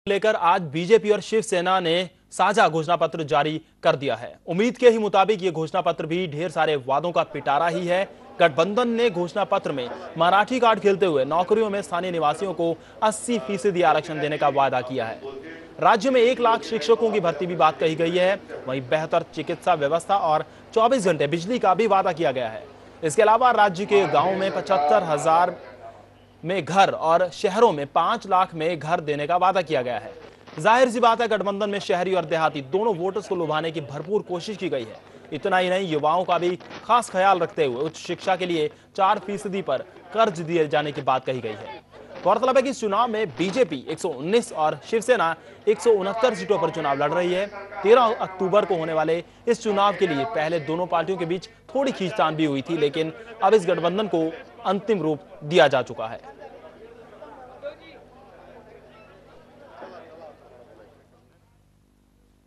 लेकर आज बीजेपी और शिवसेना ने साझा घोषणा पत्र जारी कर दिया है। उम्मीद के ही मुताबिक ये घोषणा पत्र भी ढेर सारे वादों का पिटारा ही है। गठबंधन ने घोषणा पत्र में मराठी कार्ड खेलते हुए नौकरियों में स्थानीय निवासियों को 80% आरक्षण देने का वादा किया है। राज्य में 1 लाख शिक्षकों की भर्ती भी बात कही गई है। वहीं बेहतर चिकित्सा व्यवस्था और 24 घंटे बिजली का भी वादा किया गया है। इसके अलावा राज्य के गाँव में 75,000 में घर और शहरों में 5 लाख में घर देने का वादा किया गया है। जाहिर सी बात है, गठबंधन में शहरी और देहाती दोनों वोटर्स को लुभाने की भरपूर कोशिश की गई है। इतना ही नहीं, युवाओं का भी खास ख्याल रखते हुए उच्च शिक्षा के लिए 4% पर कर्ज दिए जाने की बात कही गई है। गौरतलब है कि इस चुनाव में बीजेपी 119 और शिवसेना 169 सीटों पर चुनाव लड़ रही है। 13 अक्टूबर को होने वाले इस चुनाव के लिए पहले दोनों पार्टियों के बीच थोड़ी खींचतान भी हुई थी, लेकिन अब इस गठबंधन को अंतिम रूप दिया जा चुका है।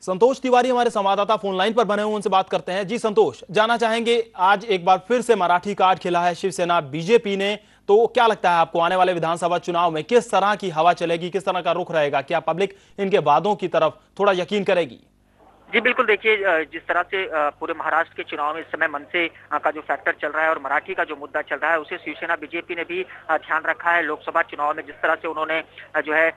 संतोष तिवारी हमारे संवाददाता फोन लाइन पर बने हुए, उनसे बात करते हैं। जी संतोष, जानना चाहेंगे, आज एक बार फिर से मराठी कार्ड खेला है शिवसेना बीजेपी ने, तो क्या लगता है आपको आने वाले विधानसभा चुनाव में किस तरह की हवा चलेगी, किस तरह का रुख रहेगा? क्या पब्लिक इनके वादों की तरफ थोड़ा यकीन करेगी? जी बिल्कुल, देखिए जिस तरह से पूरे महाराष्ट्र के चुनाव में इस समय मनसे का जो फैक्टर चल रहा है और मराठी का जो मुद्दा चल रहा है, उसे शिवसेना बीजेपी ने भी ध्यान रखा है। लोकसभा चुनाव में जिस तरह से उन्होंने जो है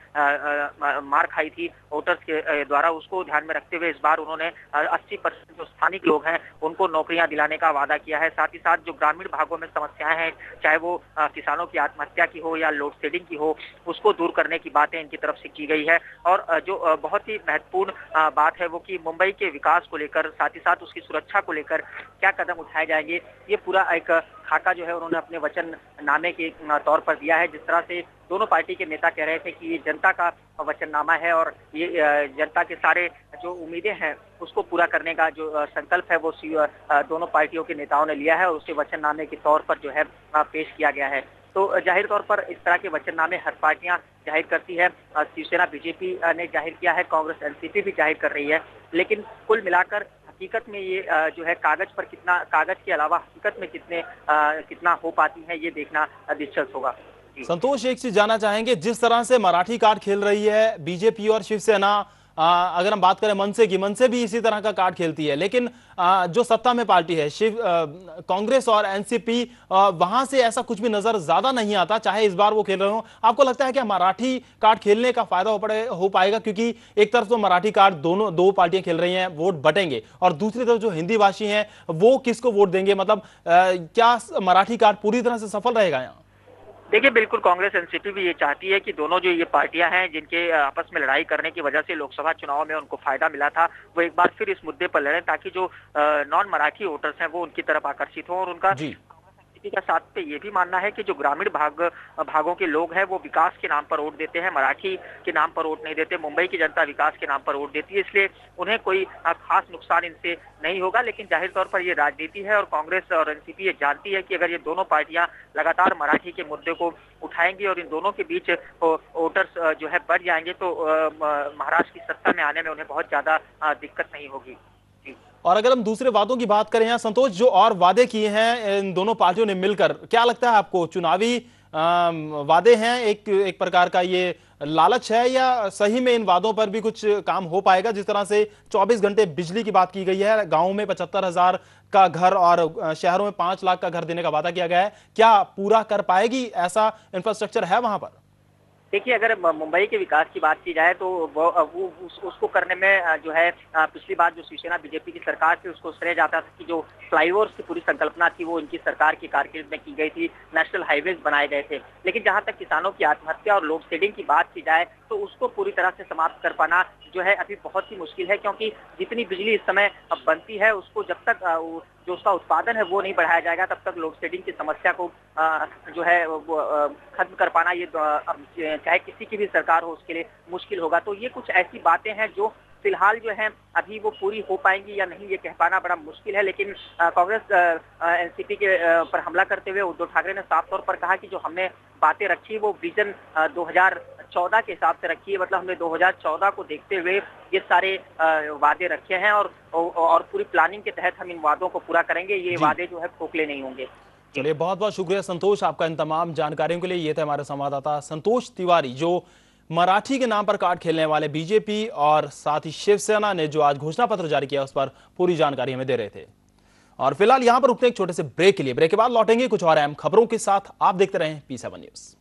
मार खाई थी वोटर्स के द्वारा, उसको ध्यान में रखते हुए इस बार उन्होंने 80% जो स्थानिक लोग हैं उनको नौकरियां दिलाने का वादा किया है। साथ ही साथ जो ग्रामीण भागों में समस्याएं हैं, चाहे वो किसानों की आत्महत्या की हो या लोड शेडिंग की हो, उसको दूर करने की बातें इनकी तरफ से की गई है। और जो बहुत ही महत्वपूर्ण बात है वो कि मुंबई के विकास को लेकर, साथ ही साथ उसकी सुरक्षा को लेकर क्या कदम उठाए जाएंगे, ये पूरा एक खाका जो है उन्होंने अपने वचननामे के तौर पर दिया है। जिस तरह से दोनों पार्टी के नेता कह रहे थे कि ये जनता का वचननामा है और ये जनता के सारे जो उम्मीदें हैं उसको पूरा करने का जो संकल्प है वो दोनों पार्टियों के नेताओं ने लिया है और उसे वचननामे के तौर पर जो है पेश किया गया है। तो जाहिर तौर पर इस तरह के वचननामे हर पार्टियां जाहिर करती है। शिवसेना बीजेपी ने जाहिर किया है, कांग्रेस एनसीपी भी जाहिर कर रही है, लेकिन कुल मिलाकर हकीकत में ये जो है कागज पर कितना, कागज के अलावा हकीकत में कितना हो पाती है, ये देखना दिलचस्प होगा। संतोष, एक चीज जानना चाहेंगे, जिस तरह से मराठी कार्ड खेल रही है बीजेपी और शिवसेना, अगर हम बात करें मनसे की, मनसे भी इसी तरह का कार्ड खेलती है, लेकिन जो सत्ता में पार्टी है कांग्रेस और एनसीपी, वहां से ऐसा कुछ भी नजर ज्यादा नहीं आता, चाहे इस बार वो खेल रहे हो। आपको लगता है कि मराठी कार्ड खेलने का फायदा हो पाएगा? क्योंकि एक तरफ तो मराठी कार्ड दो पार्टियां खेल रही हैं, वोट बटेंगे, और दूसरी तरफ जो हिंदी भाषी हैं वो किसको वोट देंगे? मतलब क्या मराठी कार्ड पूरी तरह से सफल रहेगा यहाँ? देखिए बिल्कुल, कांग्रेस एनसीपी भी ये चाहती है कि दोनों जो ये पार्टियां हैं जिनके आपस में लड़ाई करने की वजह से लोकसभा चुनाव में उनको फायदा मिला था, वो एक बार फिर इस मुद्दे पर लड़ें, ताकि जो नॉन मराठी वोटर्स हैं वो उनकी तरफ आकर्षित हो। और उनका का साथ पे ये भी मानना है कि जो ग्रामीण भागों के लोग हैं वो विकास के नाम पर वोट देते हैं, मराठी के नाम पर वोट नहीं देते। मुंबई की जनता विकास के नाम पर वोट देती है, इसलिए उन्हें कोई खास नुकसान इनसे नहीं होगा। लेकिन जाहिर तौर पर ये राजनीति है और कांग्रेस और एनसीपी ये जानती है कि अगर ये दोनों पार्टियां लगातार मराठी के मुद्दे को उठाएंगी और इन दोनों के बीच वोटर्स जो है बढ़ जाएंगे, तो महाराष्ट्र की सत्ता में आने में उन्हें बहुत ज्यादा दिक्कत नहीं होगी। और अगर हम दूसरे वादों की बात करें यहाँ संतोष, जो और वादे किए हैं इन दोनों पार्टियों ने मिलकर, क्या लगता है आपको? चुनावी वादे हैं, एक प्रकार का ये लालच है, या सही में इन वादों पर भी कुछ काम हो पाएगा? जिस तरह से 24 घंटे बिजली की बात की गई है, गाँव में 75,000 का घर और शहरों में 5 लाख का घर देने का वादा किया गया है, क्या पूरा कर पाएगी? ऐसा इंफ्रास्ट्रक्चर है वहां पर? देखिए, अगर मुंबई के विकास की बात की जाए तो वो उसको करने में जो है पिछली बार जो शिवसेना बीजेपी की सरकार थी उसको श्रेय जाता था कि जो फ्लाईओवर्स की पूरी संकल्पना थी वो इनकी सरकार की कारकिर्द में की गई थी, नेशनल हाईवेज बनाए गए थे। लेकिन जहां तक किसानों की आत्महत्या और लोड शेडिंग की बात की जाए तो उसको पूरी तरह से समाप्त कर पाना जो है अभी बहुत ही मुश्किल है, क्योंकि जितनी बिजली इस समय बनती है उसको जब तक जो उसका उत्पादन है वो नहीं बढ़ाया जाएगा, तब तक लोड शेडिंग की समस्या को जो है खत्म कर पाना ये चाहे किसी की भी सरकार हो उसके लिए मुश्किल होगा। तो ये कुछ ऐसी बातें हैं जो फिलहाल जो है अभी वो पूरी हो पाएंगी या नहीं, ये कह पाना बड़ा मुश्किल है। लेकिन कांग्रेस एनसीपी के पर हमला करते हुए उद्धव ठाकरे ने साफ तौर पर कहा कि जो हमने बातें रखी वो विजन 2014 के हिसाब से रखी है, मतलब हमने 2014 को देखते हुए ये सारे वादे रखे हैं और पूरी प्लानिंग के तहत हम इन वादों को पूरा करेंगे। ये वादे जो है खोखले नहीं होंगे। चलिए, बहुत बहुत शुक्रिया संतोष आपका इन तमाम जानकारियों के लिए। ये थे हमारे संवाददाता संतोष तिवारी, जो मराठी के नाम पर कार्ड खेलने वाले बीजेपी और साथ ही शिवसेना ने जो आज घोषणा पत्र जारी किया उस पर पूरी जानकारी हमें दे रहे थे। और फिलहाल यहां पर रुकते एक छोटे से ब्रेक के लिए। ब्रेक के बाद लौटेंगे कुछ और अहम खबरों के साथ। आप देखते रहें P7 न्यूज।